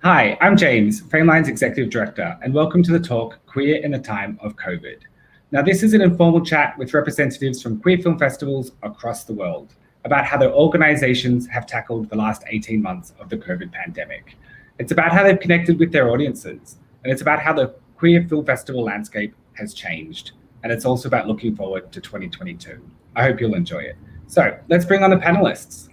Hi, I'm James, Frameline's Executive Director, and welcome to the talk, Queer in the Time of COVID. Now, this is an informal chat with representatives from queer film festivals across the world about how their organizations have tackled the last 18 months of the COVID pandemic. It's about how they've connected with their audiences, and it's about how the queer film festival landscape has changed. And it's also about looking forward to 2022. I hope you'll enjoy it. So let's bring on the panelists.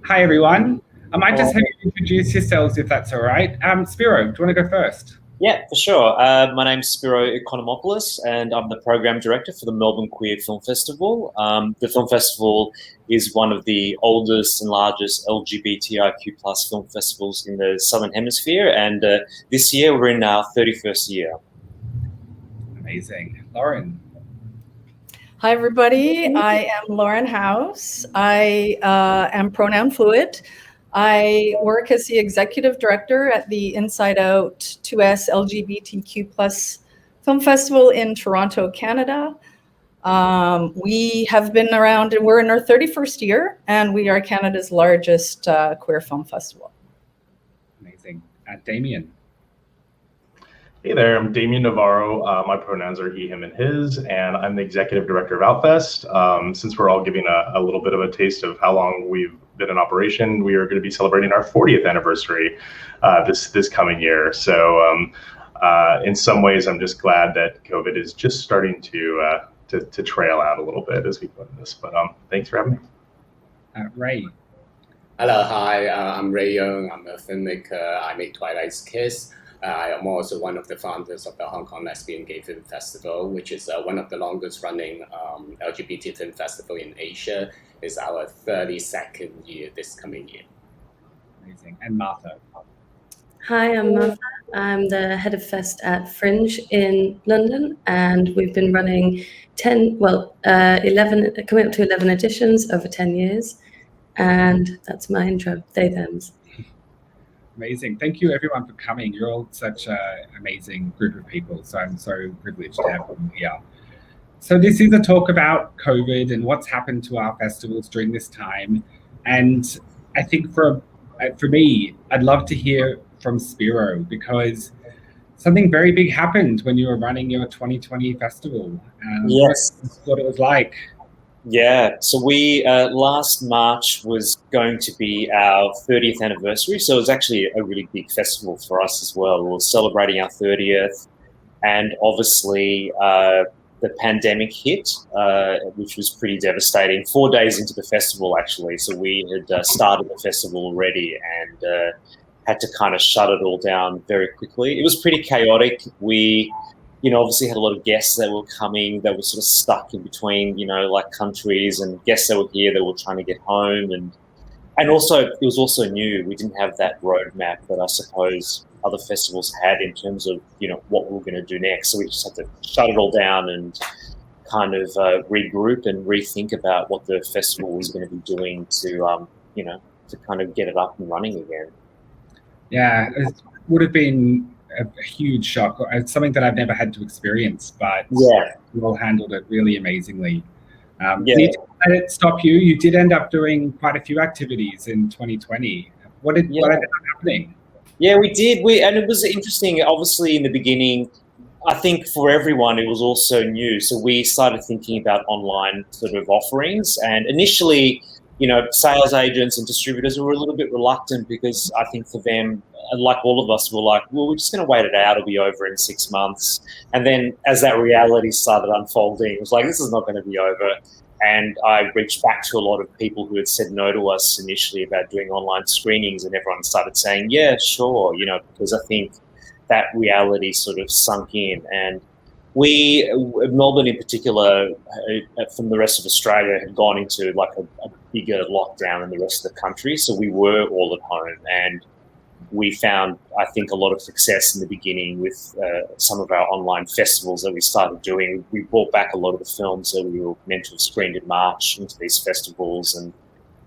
Hi, everyone. I might just have you introduce yourselves if that's all right. Spiro, do you want to go first? Yeah, for sure. My name's Spiro Economopoulos, and I'm the program director for the Melbourne Queer Film Festival. The film festival is one of the oldest and largest LGBTIQ plus film festivals in the Southern Hemisphere, and this year we're in our 31st year. Amazing. Lauren. Hi, everybody. I am Lauren House. I am pronoun fluid. I work as the executive director at the Inside Out 2S LGBTQ plus film festival in Toronto, Canada. We have been around, and we're in our 31st year, and we are Canada's largest queer film festival. Amazing. Damien. Hey there, I'm Damien Navarro. My pronouns are he, him, and his, and I'm the executive director of Outfest. Since we're all giving a little bit of a taste of how long we've been in operation, we are going to be celebrating our 40th anniversary this coming year. So in some ways, I'm just glad that COVID is just starting to trail out a little bit as we go into this. But thanks for having me. Ray. Hello, hi. I'm Ray Young. I'm a filmmaker. I make Twilight's Kiss. I am also one of the founders of the Hong Kong Lesbian Gay Film Festival, which is one of the longest running LGBT film festival in Asia. It's our 32nd year this coming year. Amazing. And Martha. Hi, I'm Martha. I'm the head of fest at Fringe in London, and we've been running 11, coming up to 11 editions over 10 years. And that's my intro, they, thems. Amazing. Thank you, everyone, for coming. You're all such an amazing group of people, so I'm so privileged to have you here. So this is a talk about COVID and what's happened to our festivals during this time. And I think for me, I'd love to hear from Spiro, because something very big happened when you were running your 2020 festival. Yes. What it was like. Yeah, so we last March was going to be our 30th anniversary, so it was actually a really big festival for us as well. We were celebrating our 30th, and obviously the pandemic hit, which was pretty devastating. 4 days into the festival, actually, so we had started the festival already and had to kind of shut it all down very quickly. It was pretty chaotic. We obviously had a lot of guests that were coming that were sort of stuck in between, like countries, and guests that were here that were trying to get home. And also, it was also new. We didn't have that roadmap that I suppose other festivals had in terms of, what we were going to do next. So we just had to shut it all down and kind of regroup and rethink about what the festival was going to be doing to, to kind of get it up and running again. Yeah, it would have been a huge shock. It's something that I've never had to experience, but yeah, you all handled it really amazingly. Yeah. Did it stop you? You did end up doing quite a few activities in 2020. What ended up happening? Yeah, we did. And it was interesting. Obviously, in the beginning, I think for everyone, it was also new. So we started thinking about online sort of offerings, and initially, sales agents and distributors were a little bit reluctant because I think for them, like all of us, were like, well, we're just going to wait it out. It'll be over in 6 months. And then as that reality started unfolding, it was like, this is not going to be over. And I reached back to a lot of people who had said no to us initially about doing online screenings, and everyone started saying, yeah, sure, because I think that reality sort of sunk in. And we, Melbourne in particular, from the rest of Australia, had gone into like a bigger lockdown than the rest of the country. So we were all at home, and we found, I think, a lot of success in the beginning with some of our online festivals that we started doing. We brought back a lot of the films that we were meant to have screened in March into these festivals. And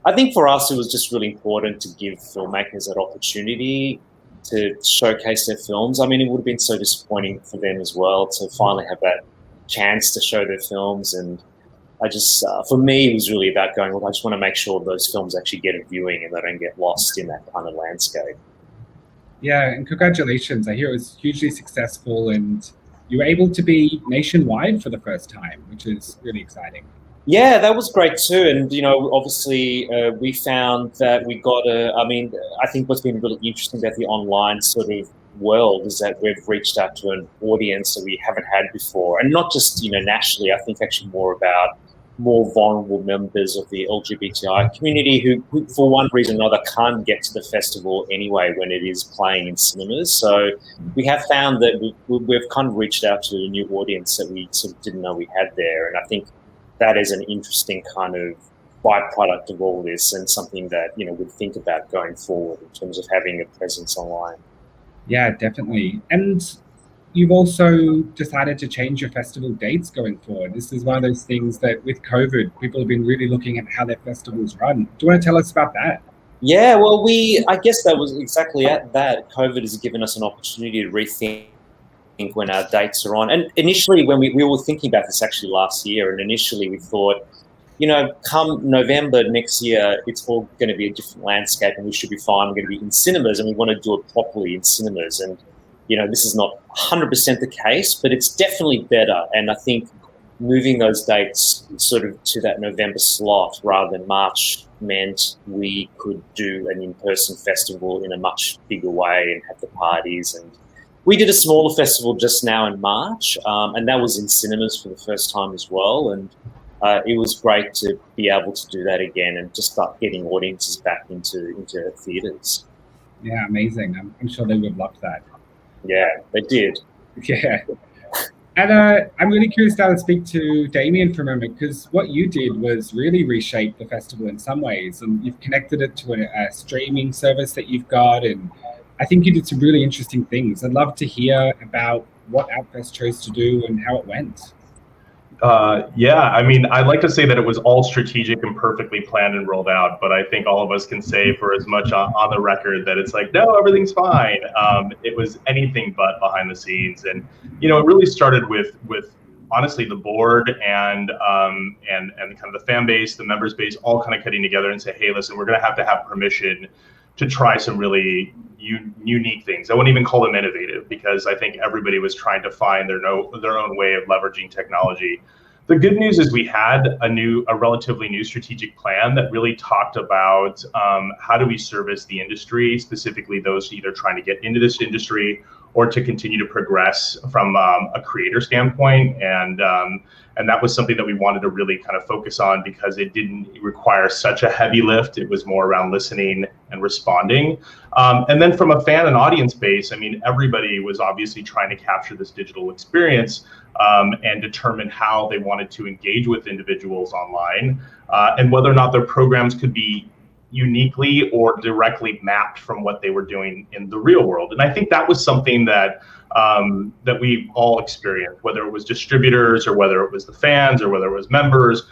I think for us, it was just really important to give filmmakers that opportunity to showcase their films. I mean, it would have been so disappointing for them as well to finally have that chance to show their films. And I just, for me, it was really about going, well, I just want to make sure those films actually get a viewing and they don't get lost in that kind of landscape. Yeah, and congratulations. I hear it was hugely successful and you were able to be nationwide for the first time, which is really exciting. Yeah, that was great too. And, obviously we found that we got I think what's been really interesting about the online sort of world is that we've reached out to an audience that we haven't had before. And not just, nationally, I think actually more vulnerable members of the LGBTI community who, for one reason or another, can't get to the festival anyway when it is playing in cinemas. So we have found that we've kind of reached out to a new audience that we sort of didn't know we had there. And I think that is an interesting kind of byproduct of all this and something that, we'd think about going forward in terms of having a presence online. Yeah, definitely. And you've also decided to change your festival dates going forward. This is one of those things that with COVID, people have been really looking at how their festivals run. Do you want to tell us about that? Yeah, well, I guess that was exactly at that. COVID has given us an opportunity to rethink when our dates are on. And initially, when we were thinking about this actually last year, and initially we thought, come November next year, it's all going to be a different landscape and we should be fine. We're going to be in cinemas and we want to do it properly in cinemas. And, this is not 100% the case, but it's definitely better. And I think moving those dates sort of to that November slot rather than March meant we could do an in-person festival in a much bigger way and have the parties. And we did a smaller festival just now in March, and that was in cinemas for the first time as well. And it was great to be able to do that again and just start getting audiences back into theatres. Yeah, amazing. I'm sure they would have loved that. Yeah, they did. Yeah. And I'm really curious now to speak to Damien for a moment, because what you did was really reshape the festival in some ways, and you've connected it to a streaming service that you've got, and I think you did some really interesting things. I'd love to hear about what Outfest chose to do and how it went. Yeah, I mean, I'd like to say that it was all strategic and perfectly planned and rolled out, but I think all of us can say for as much on the record that it's like, no, everything's fine. It was anything but behind the scenes. And, it really started with honestly the board and kind of the fan base, the members base, all kind of getting together and say, hey, listen, we're going to have permission to try some really unique things. I wouldn't even call them innovative because I think everybody was trying to find their own way of leveraging technology. The good news is we had a relatively new strategic plan that really talked about how do we service the industry, specifically those either trying to get into this industry or to continue to progress from a creator standpoint. And that was something that we wanted to really kind of focus on because it didn't require such a heavy lift. It was more around listening and responding. And then from a fan and audience base, I mean, everybody was obviously trying to capture this digital experience and determine how they wanted to engage with individuals online and whether or not their programs could be uniquely or directly mapped from what they were doing in the real world. And I think that was something that we all experienced, whether it was distributors or whether it was the fans or whether it was members,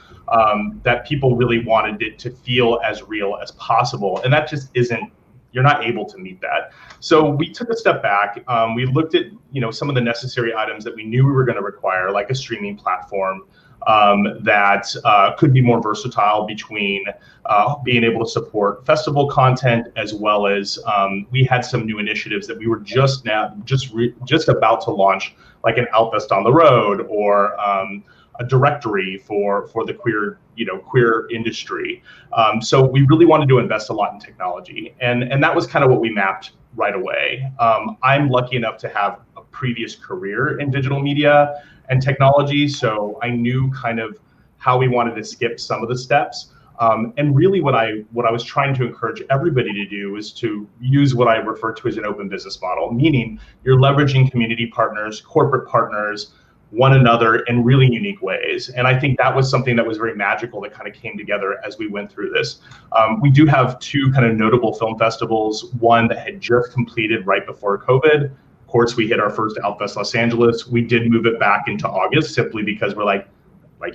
that people really wanted it to feel as real as possible. And that just isn't, you're not able to meet that. So we took a step back. We looked at, some of the necessary items that we knew we were going to require, like a streaming platform that could be more versatile between being able to support festival content, as well as we had some new initiatives that we were just about to launch, like an Outfest on the road or a directory for the queer industry. So we really wanted to invest a lot in technology, and that was kind of what we mapped right away. I'm lucky enough to have a previous career in digital media and technology, so I knew kind of how we wanted to skip some of the steps. And really what I was trying to encourage everybody to do is to use what I refer to as an open business model, meaning you're leveraging community partners, corporate partners, one another in really unique ways. And I think that was something that was very magical that kind of came together as we went through this. We do have two kind of notable film festivals, one that had just completed right before COVID. Of course, we hit our first Outfest Los Angeles. We did move it back into August simply because we're like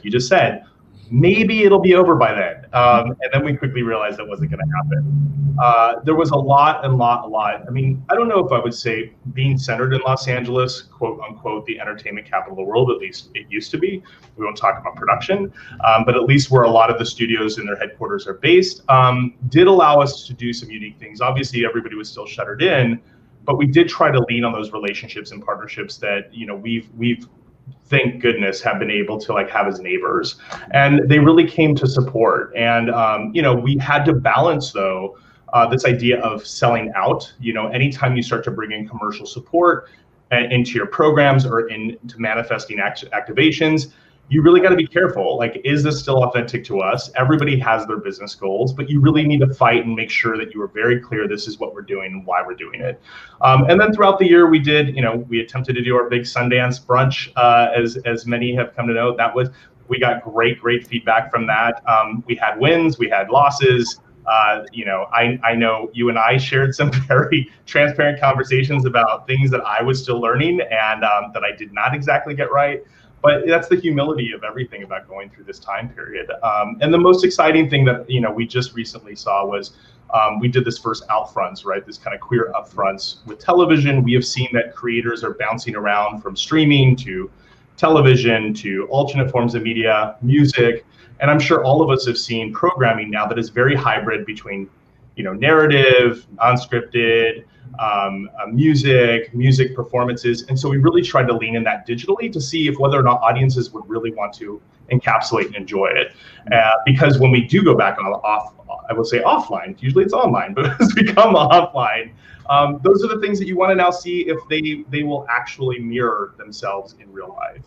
you just said, maybe it'll be over by then. And then we quickly realized that wasn't going to happen. There was a lot. I mean, I don't know if I would say being centered in Los Angeles, quote unquote, the entertainment capital of the world, at least it used to be. We won't talk about production, but at least where a lot of the studios and their headquarters are based, did allow us to do some unique things. Obviously, everybody was still shuttered in, but we did try to lean on those relationships and partnerships that, you know, we've thank goodness have been able to like have as neighbors, and they really came to support. And you know, we had to balance though this idea of selling out. You know, anytime you start to bring in commercial support into your programs or into manifesting activations, you really got to be careful. Like, is this still authentic to us? Everybody has their business goals, but you really need to fight and make sure that you are very clear this is what we're doing and why we're doing it. And then throughout the year, we did, you know, we attempted to do our big Sundance brunch, as many have come to know. We got great feedback from that. We had wins, we had losses. You know, I know you and I shared some very transparent conversations about things that I was still learning and that I did not exactly get right. But that's the humility of everything about going through this time period. And the most exciting thing that, you know, we just recently saw was we did this first Outfronts, right? This kind of queer upfronts with television. We have seen that creators are bouncing around from streaming to television to alternate forms of media, music. And I'm sure all of us have seen programming now that is very hybrid between, you know, narrative, unscripted, music performances. And so we really tried to lean in that digitally to see if whether or not audiences would really want to encapsulate and enjoy it. Because when we do go back I would say offline, usually it's online, but as we come offline, those are the things that you want to now see if they will actually mirror themselves in real life.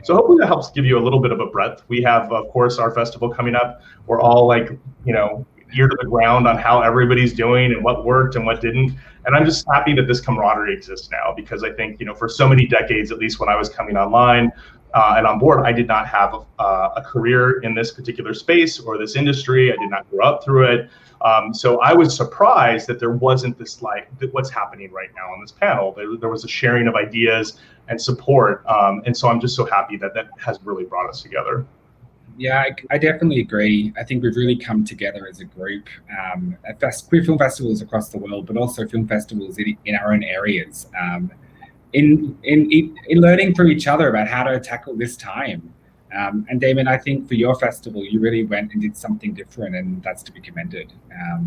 So hopefully that helps give you a little bit of a breadth. We have, of course, our festival coming up. We're all like, you know, ear to the ground on how everybody's doing and what worked and what didn't. And I'm just happy that this camaraderie exists now, because I think, you know, for so many decades, at least when I was coming online and on board, I did not have a career in this particular space or this industry. I did not grow up through it. So I was surprised that there wasn't this, like, what's happening right now on this panel. There was a sharing of ideas and support. And so I'm just so happy that that has really brought us together. Yeah, I definitely agree. I think we've really come together as a group at queer film festivals across the world, but also film festivals in our own areas, in learning from each other about how to tackle this time. And Damien, I think for your festival, you really went and did something different, and that's to be commended.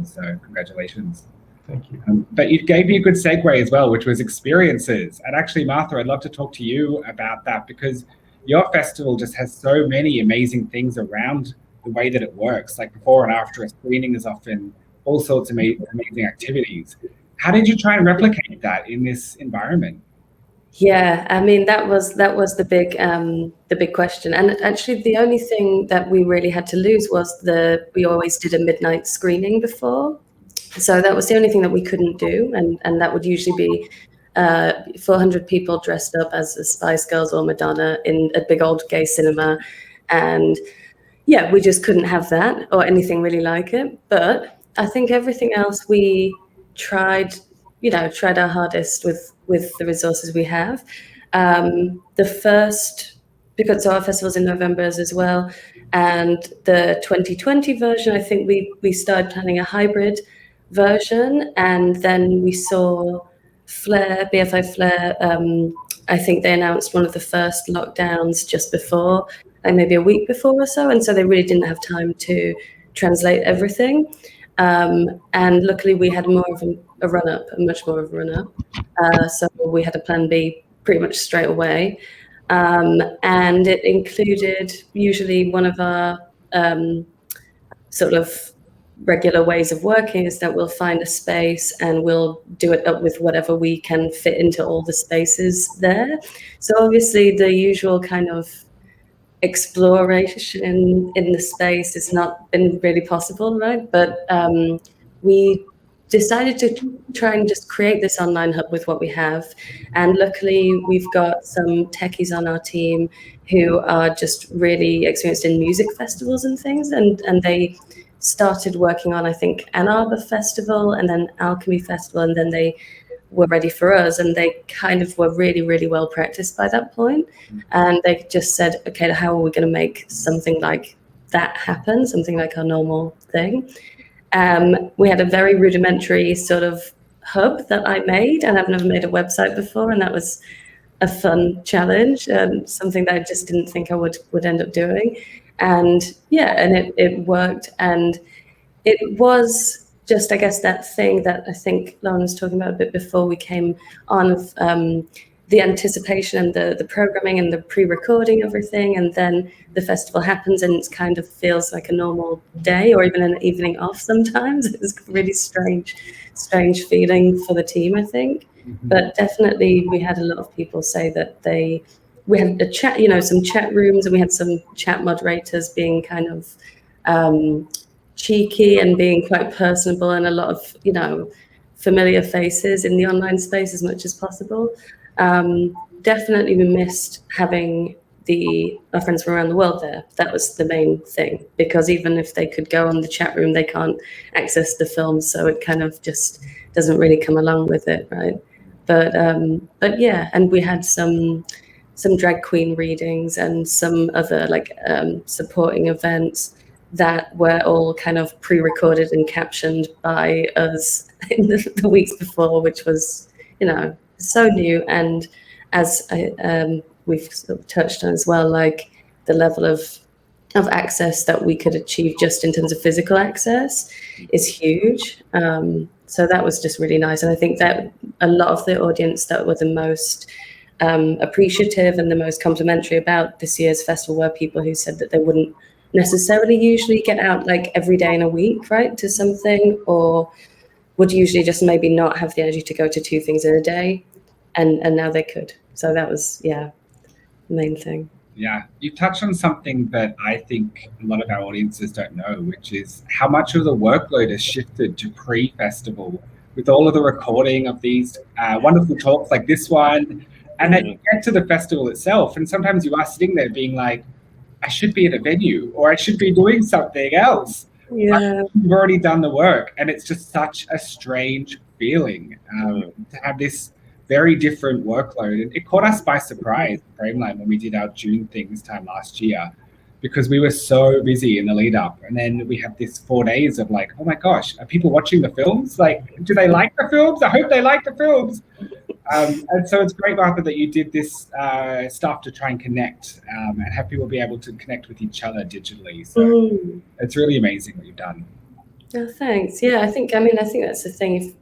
So congratulations. Thank you. But you gave me a good segue as well, which was experiences. And actually, Martha, I'd love to talk to you about that, because your festival just has so many amazing things around the way that it works. Like before and after a screening is often all sorts of amazing activities. How did you try and replicate that in this environment? Yeah, I mean, that was the big question. And actually, the only thing that we really had to lose was we always did a midnight screening before. So that was the only thing that we couldn't do. And that would usually be 400 people dressed up as the Spice Girls or Madonna in a big old gay cinema. And yeah, we just couldn't have that or anything really like it. But I think everything else we tried our hardest with the resources we have. Because our festival's in November as well. And the 2020 version, I think we started planning a hybrid version. And then we saw BFI Flair, I think they announced one of the first lockdowns just before, like maybe a week before or so. And so they really didn't have time to translate everything. And luckily we had more of a run-up, much more of a run-up. So we had a plan B pretty much straight away. And it included usually one of our sort of regular ways of working is that we'll find a space and we'll do it up with whatever we can fit into all the spaces there. So obviously the usual kind of exploration in the space has not been really possible, right? But we decided to try and just create this online hub with what we have. And luckily we've got some techies on our team who are just really experienced in music festivals and things. And they started working on, I think, Ann Arbor Festival and then Alchemy Festival. And then they were ready for us, and they kind of were really, really well practiced by that point. And they just said, okay, how are we going to make something like that happen, something like our normal thing? We had a very rudimentary sort of hub that I made, and I've never made a website before, and that was a fun challenge, and something that I just didn't think I would end up doing. And it worked, and it was just, I guess, that thing that I think Lauren was talking about a bit before we came on, of the anticipation and the programming and the pre-recording everything, and then the festival happens and it kind of feels like a normal day or even an evening off sometimes. It was a really strange feeling for the team, I think. But definitely we had a lot of people say that we had a chat, some chat rooms, and we had some chat moderators being kind of cheeky and being quite personable, and a lot of, familiar faces in the online space as much as possible. Definitely we missed having our friends from around the world there. That was the main thing, because even if they could go on the chat room, they can't access the film, so it kind of just doesn't really come along with it, right? But yeah, and we had some drag queen readings and some other supporting events that were all kind of pre-recorded and captioned by us in the weeks before, which was, so new. And as we've sort of touched on as well, like the level of access that we could achieve just in terms of physical access is huge. So that was just really nice. And I think that a lot of the audience that were the most appreciative and the most complimentary about this year's festival were people who said that they wouldn't necessarily usually get out like every day in a week, right, to something, or would usually just maybe not have the energy to go to 2 things in a day, and now they could. So that was, the main thing. Yeah, you touched on something that I think a lot of our audiences don't know, which is how much of the workload has shifted to pre-festival with all of the recording of these wonderful talks like this one. And then you get to the festival itself, and sometimes you are sitting there being like, I should be at a venue, or I should be doing something else. Yeah. You've already done the work, and it's just such a strange feeling to have this very different workload. And it caught us by surprise, Frameline, when we did our June thing this time last year, because we were so busy in the lead up. And then we had this 4 days of like, oh my gosh, are people watching the films? Like, do they like the films? I hope they like the films. And so it's great, Martha, that you did this stuff to try and connect and have people be able to connect with each other digitally. So it's really amazing what you've done. Oh, thanks. Yeah, I think that's the thing.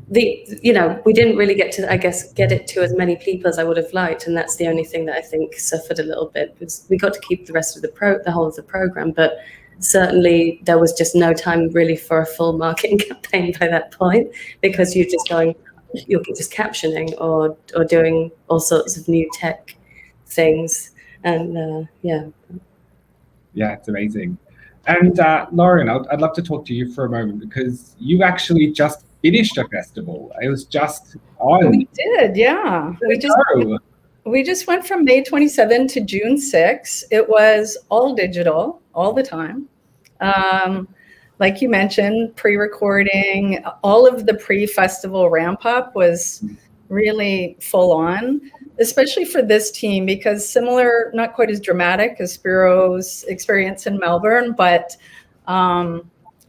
We didn't really get to, I guess, get it to as many people as I would have liked, and that's the only thing that I think suffered a little bit. Was we got to keep the rest of the whole of the program, but certainly there was just no time really for a full marketing campaign by that point, because you're just captioning or doing all sorts of new tech things, and yeah, it's amazing. And Lauren, I'd love to talk to you for a moment, because you actually just finished a festival. It was just on. We did, yeah. We just went from May 27 to June 6. It was all digital all the time. Like you mentioned, pre-recording, all of the pre-festival ramp up was really full on, especially for this team, because similar, not quite as dramatic as Spiro's experience in Melbourne, but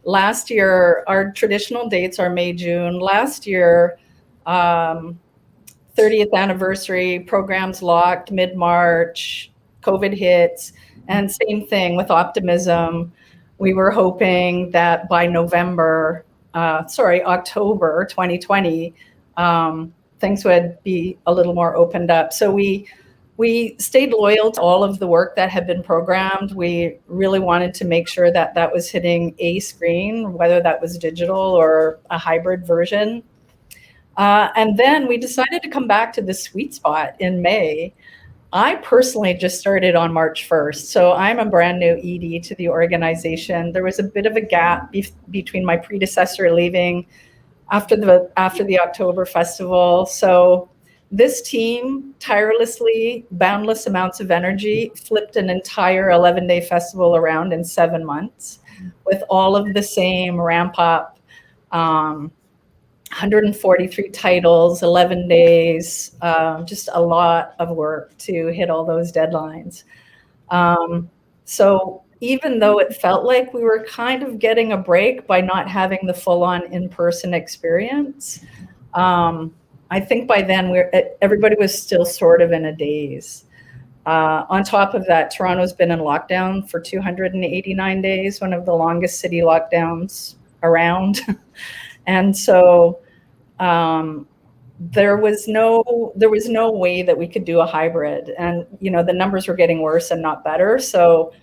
last year, our traditional dates are May, June. Last year, 30th anniversary, programs locked mid-March, COVID hits, and same thing with Optimism. We were hoping that by October 2020, things would be a little more opened up. So we stayed loyal to all of the work that had been programmed. We really wanted to make sure that that was hitting a screen, whether that was digital or a hybrid version. And then we decided to come back to the sweet spot in May. I personally just started on March 1st, so I'm a brand new ED to the organization. There was a bit of a gap between my predecessor leaving after the October festival. So this team tirelessly, boundless amounts of energy, flipped an entire 11-day festival around in 7 months with all of the same ramp up 143 titles, 11 days, just a lot of work to hit all those deadlines. So even though it felt like we were kind of getting a break by not having the full-on in-person experience, I think by then everybody was still sort of in a daze. On top of that, Toronto's been in lockdown for 289 days, one of the longest city lockdowns around. And so there was no way that we could do a hybrid, and the numbers were getting worse and not better. So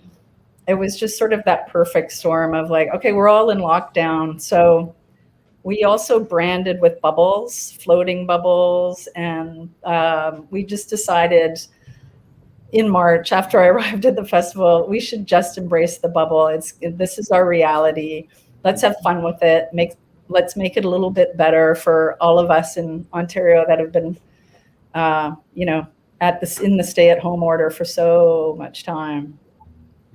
it was just sort of that perfect storm of like, okay, we're all in lockdown. So we also branded with bubbles, floating bubbles, and we just decided in March, after I arrived at the festival, we should just embrace the bubble. This is our reality. Let's have fun with it. Let's make it a little bit better for all of us in Ontario that have been, in the stay-at-home order for so much time.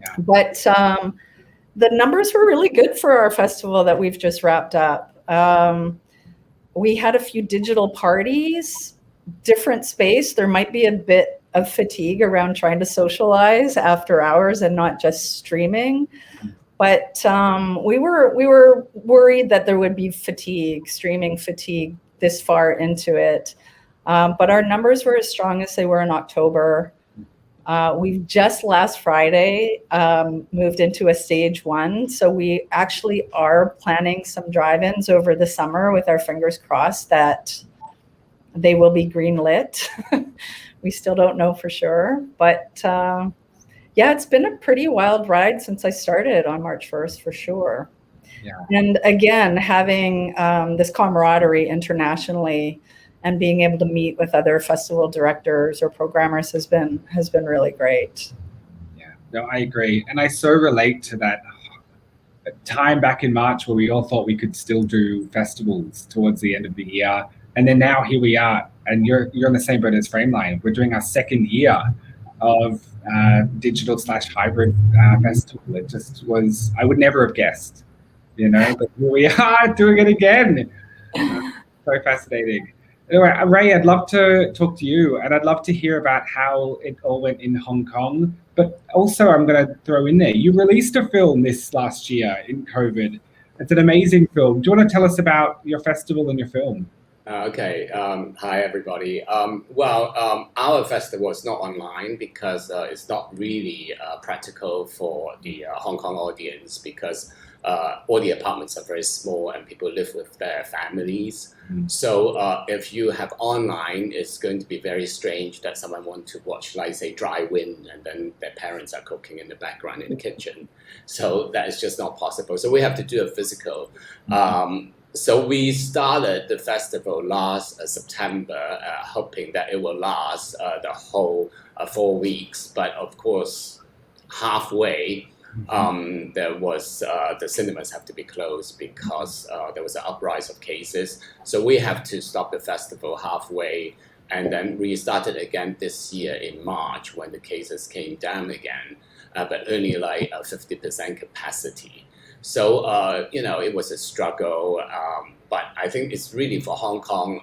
Yeah. But the numbers were really good for our festival that we've just wrapped up. We had a few digital parties, different space. There might be a bit of fatigue around trying to socialize after hours and not just streaming. But we were worried that there would be streaming fatigue this far into it. But our numbers were as strong as they were in October. We've just last Friday moved into a stage 1. So we actually are planning some drive-ins over the summer with our fingers crossed that they will be green lit. We still don't know for sure, but yeah, it's been a pretty wild ride since I started on March 1st for sure. Yeah. And again, having this camaraderie internationally and being able to meet with other festival directors or programmers has been really great. Yeah, no, I agree. And I so relate to that time back in March where we all thought we could still do festivals towards the end of the year. And then now here we are, and you're on the same boat as Frameline. We're doing our second year of digital/hybrid festival. It just was, I would never have guessed, but here we are doing it again. So fascinating. Anyway, Ray, I'd love to talk to you, and I'd love to hear about how it all went in Hong Kong. But also, I'm going to throw in there, you released a film this last year in COVID. It's an amazing film. Do you want to tell us about your festival and your film? Okay. Hi, everybody. Our festival is not online because it's not really practical for the Hong Kong audience because all the apartments are very small and people live with their families. So if you have online, it's going to be very strange that someone wants to watch, like, say, Dry Wind, and then their parents are cooking in the background in the kitchen. So that is just not possible. So we have to do a physical. So we started the festival last September, hoping that it will last the whole 4 weeks. But of course, halfway, there was the cinemas have to be closed because there was an uprise of cases. So we have to stop the festival halfway and then restart it again this year in March when the cases came down again, but only like 50% capacity. So, it was a struggle, but I think it's really for Hong Kong,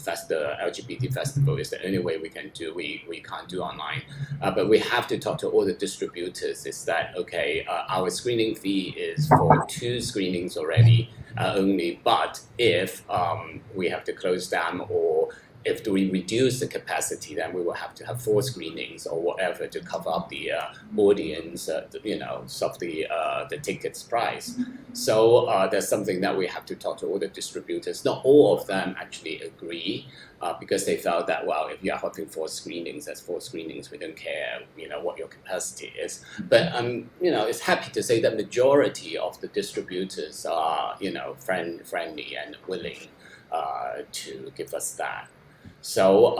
the LGBT festival is the only way we can do. We can't do online, but we have to talk to all the distributors. Is that, okay, our screening fee is for 2 screenings already only, but if we have to close down or if we reduce the capacity, then we will have to have 4 screenings or whatever to cover up the audience, of the tickets price. So that's something that we have to talk to all the distributors. Not all of them actually agree because they felt that, well, if you are having 4 screenings, that's 4 screenings. We don't care, what your capacity is. But it's happy to say that majority of the distributors are, friendly and willing to give us that. So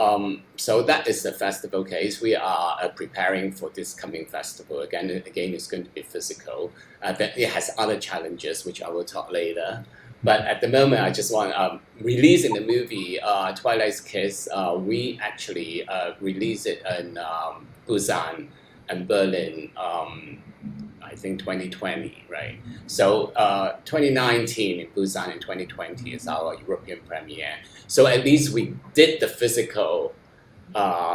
that is the festival case. We are preparing for this coming festival. Again, it's going to be physical. But it has other challenges, which I will talk later. But at the moment, I just want releasing the movie Twilight's Kiss. We actually released it in Busan and Berlin I think 2020, right? So 2019 in Busan and 2020 is our European premiere. So at least we did the physical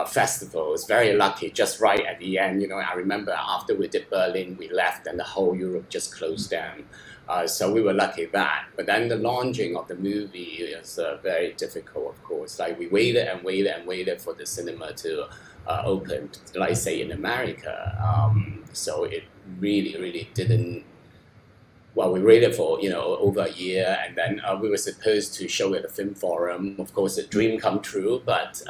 festival. It's very lucky, just right at the end. I remember after we did Berlin, we left and the whole Europe just closed down. So we were lucky that. But then the launching of the movie is very difficult, of course. Like we waited and waited and waited for the cinema to open, like say in America. So it really didn't. Well, we waited for over a year, and then we were supposed to show at the Film Forum. Of course, a dream come true, but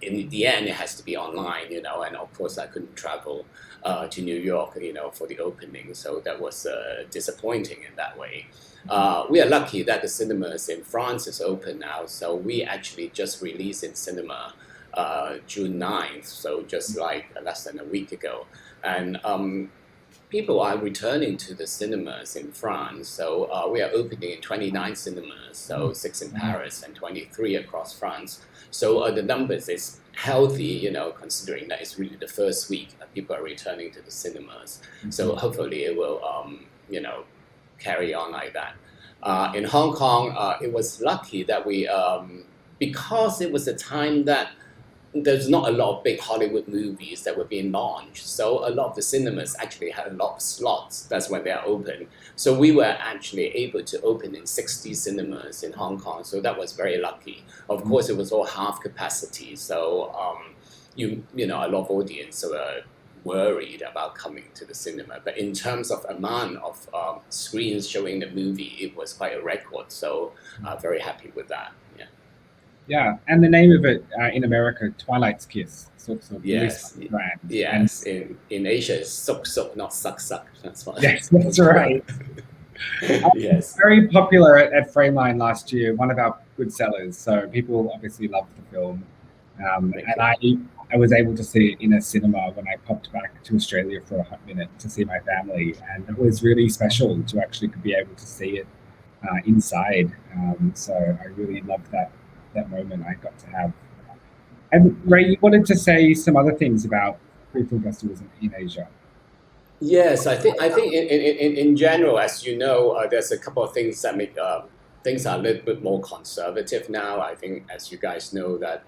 in the end, it has to be online. And of course, I couldn't travel to New York, for the opening. So that was disappointing in that way. We are lucky that the cinemas in France is open now. So we actually just released in cinema June 9th, so just like less than a week ago. And people are returning to the cinemas in France. So we are opening in 29 cinemas, so 6 in Paris and 23 across France. So the numbers is healthy, considering that it's really the first week that people are returning to the cinemas. So hopefully it will, carry on like that. In Hong Kong, it was lucky that we, because it was a time that there's not a lot of big Hollywood movies that were being launched. So a lot of the cinemas actually had a lot of slots. That's when they are open. So we were actually able to open in 60 cinemas in Hong Kong. So that was very lucky. Of course, it was all half capacity. So, a lot of audience were worried about coming to the cinema. But in terms of amount of screens showing the movie, it was quite a record. So very happy with that. Yeah, and the name of it in America, Twilight's Kiss. Yes, brand. yes. In Asia, it's sok, not suck. That's what. Yes, that's right. Yes. Very popular at Frameline last year, one of our good sellers. So people obviously loved the film. And I was able to see it in a cinema when I popped back to Australia for a hot minute to see my family. And it was really special to actually be able to see it inside. So I really loved that moment I got to have. And Ray, you wanted to say some other things about film festivals in Asia. Yes, I think in general, as you know, there's a couple of things that make things are a little bit more conservative now. I think, as you guys know, that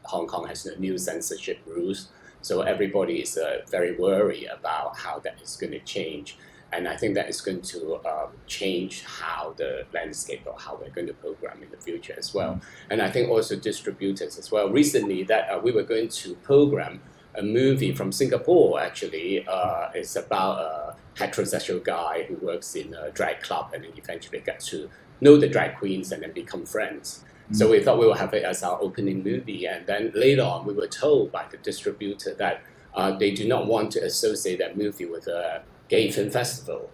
Hong Kong has the new censorship rules, so everybody is very worried about how that is going to change. And I think that is going to change how the landscape or how we're going to program in the future as well. And I think also distributors as well. Recently, that we were going to program a movie from Singapore, actually. It's about a heterosexual guy who works in a drag club and then eventually gets to know the drag queens and then become friends. So we thought we would have it as our opening movie. And then later on, we were told by the distributor that they do not want to associate that movie with a gay film festival,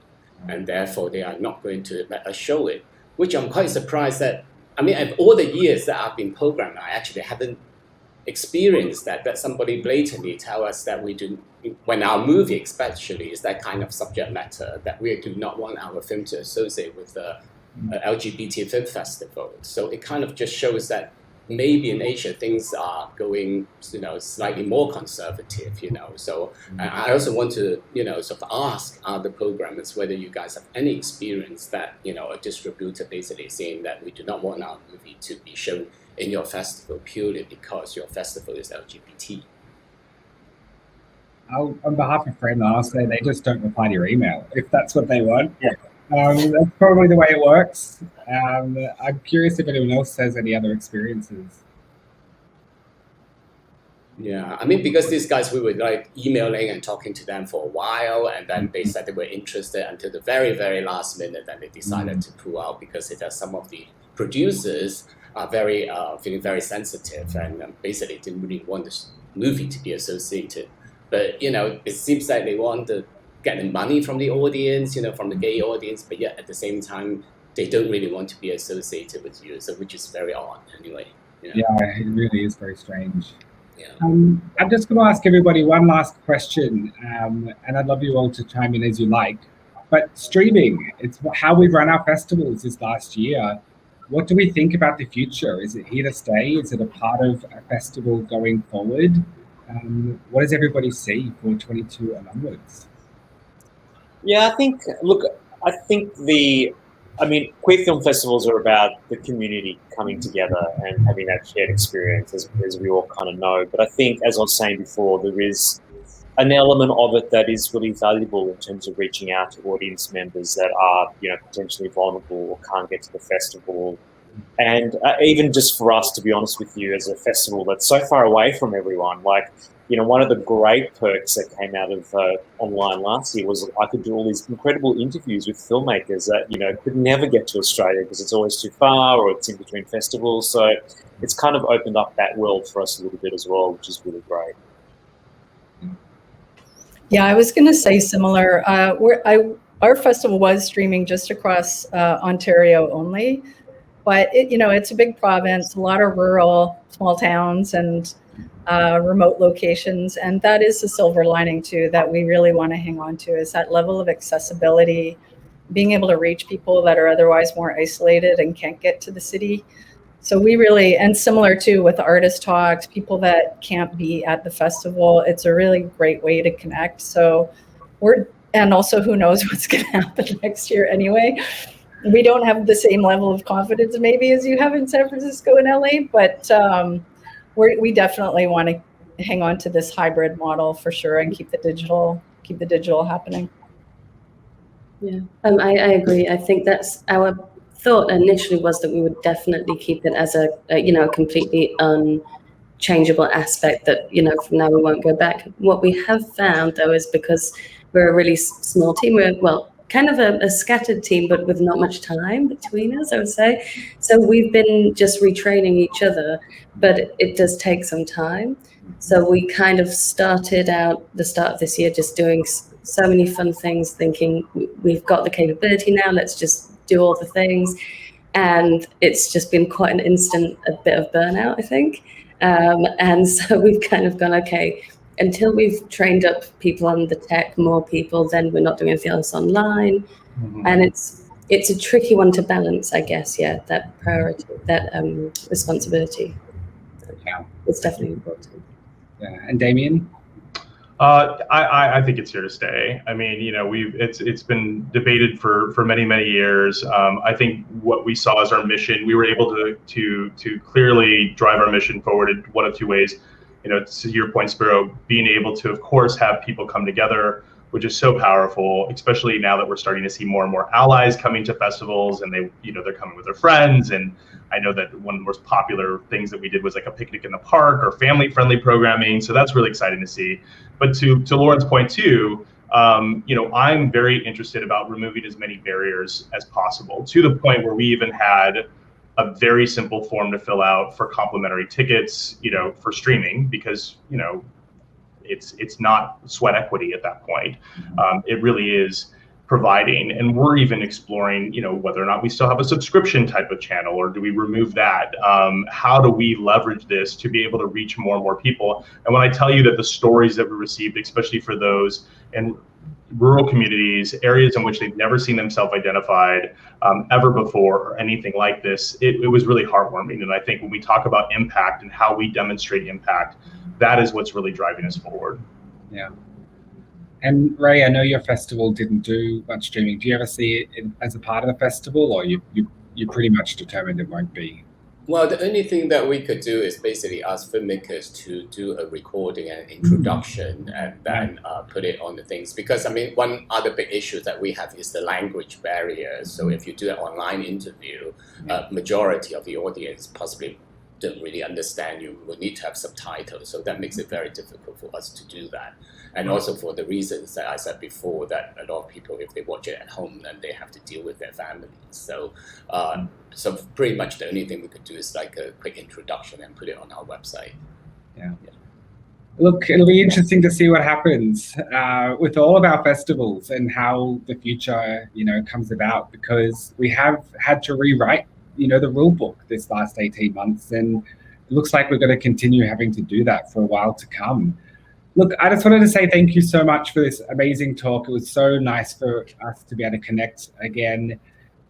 and therefore they are not going to let us show it, which I'm quite surprised that, of all the years that I've been programmed, I actually haven't experienced that somebody blatantly tell us that we do, when our movie especially is that kind of subject matter, that we do not want our film to associate with the LGBT film festival. So it kind of just shows that maybe in Asia things are going, slightly more conservative, So I also want to, sort of ask the programmers whether you guys have any experience that, a distributor basically saying that we do not want our movie to be shown in your festival purely because your festival is LGBT. On behalf of Frameline, I'll say they just don't reply to your email if that's what they want. Yeah. That's probably the way it works. I'm curious if anyone else has any other experiences. Yeah, because these guys, we were like emailing and talking to them for a while, and then they said they were interested until the very, very last minute, and they decided to pull out because some of the producers are very feeling very sensitive and basically didn't really want this movie to be associated. But it seems like they want to get the money from the audience, from the gay audience, but yet at the same time, they don't really want to be associated with you, so which is very odd anyway. Yeah, it really is very strange. Yeah. I'm just going to ask everybody one last question, and I'd love you all to chime in as you like. But streaming, it's how we've run our festivals this last year. What do we think about the future? Is it here to stay? Is it a part of a festival going forward? What does everybody see for 22 and onwards? Yeah, I think queer film festivals are about the community coming together and having that shared experience, as we all kind of know. But I think, as I was saying before, there is an element of it that is really valuable in terms of reaching out to audience members that are, potentially vulnerable or can't get to the festival. And even just for us, to be honest with you, as a festival that's so far away from everyone, one of the great perks that came out of online last year was I could do all these incredible interviews with filmmakers that, could never get to Australia because it's always too far or it's in between festivals. So it's kind of opened up that world for us a little bit as well, which is really great. Yeah, I was going to say similar. Our festival was streaming just across Ontario only, but it's a big province, a lot of rural, small towns, and remote locations, and that is the silver lining too that we really want to hang on to, is that level of accessibility, being able to reach people that are otherwise more isolated and can't get to the city. So we really, and similar too with artist talks, people that can't be at the festival, it's a really great way to connect. So and also who knows what's going to happen next year anyway. We don't have the same level of confidence maybe as you have in San Francisco and LA, but we definitely want to hang on to this hybrid model for sure and keep the digital happening. Yeah, I agree. I think that's our thought initially, was that we would definitely keep it as a completely unchangeable aspect that, from now we won't go back. What we have found though is, because we're a really small team, we're kind of a scattered team, but with not much time between us, I would say. So we've been just retraining each other, but it does take some time. So we kind of started out the start of this year just doing so many fun things, thinking we've got the capability now, let's just do all the things. And it's just been quite a bit of burnout, I think. And so we've kind of gone, okay, until we've trained up people on the tech, more people, then we're not doing anything else online. Mm-hmm. And it's a tricky one to balance, I guess. Yeah, that priority, that responsibility. Yeah, it's definitely important. Yeah, and Damien? I think it's here to stay. I mean, it's been debated for many years. I think what we saw as our mission, we were able to clearly drive our mission forward in one of two ways. To your point, Spiro, being able to, of course, have people come together, which is so powerful, especially now that we're starting to see more and more allies coming to festivals, and they're coming with their friends. And I know that one of the most popular things that we did was like a picnic in the park or family-friendly programming. So that's really exciting to see. But to Lauren's point too, I'm very interested about removing as many barriers as possible, to the point where we even had a very simple form to fill out for complimentary tickets, for streaming, because, it's not sweat equity at that point. It really is providing, and we're even exploring, whether or not we still have a subscription type of channel, or do we remove that? How do we leverage this to be able to reach more and more people? And when I tell you that the stories that we received, especially for those in rural communities, areas in which they've never seen themselves identified ever before or anything like this, it was really heartwarming. And I think when we talk about impact and how we demonstrate impact, that is what's really driving us forward. Yeah. And Ray, I know your festival didn't do much streaming. Do you ever see it as a part of the festival, or you're pretty much determined it won't be? Well, the only thing that we could do is basically ask filmmakers to do a recording and introduction, and then put it on the things. Because, one other big issue that we have is the language barrier. So if you do an online interview, majority of the audience possibly don't really understand. You will need to have subtitles. So that makes it very difficult for us to do that. And also for the reasons that I said before, that a lot of people, if they watch it at home, then they have to deal with their families. So so pretty much the only thing we could do is like a quick introduction and put it on our website. Yeah. Look, it'll be interesting to see what happens with all of our festivals and how the future, comes about, because we have had to rewrite, the rule book this last 18 months, and it looks like we're going to continue having to do that for a while to come. Look, I just wanted to say thank you so much for this amazing talk. It was so nice for us to be able to connect again.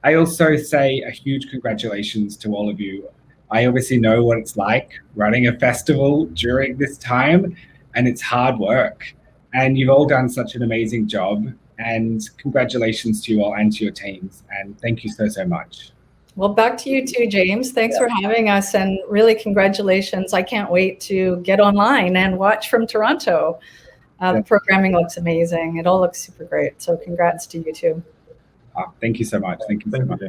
I also say a huge congratulations to all of you. I obviously know what it's like running a festival during this time, and it's hard work. And you've all done such an amazing job. And congratulations to you all and to your teams. And thank you so, so much. Well, back to you too, James. Thanks for having us, and really congratulations. I can't wait to get online and watch from Toronto. The programming looks amazing. It all looks super great. So congrats to you too. Thank you so much. Thank you so much.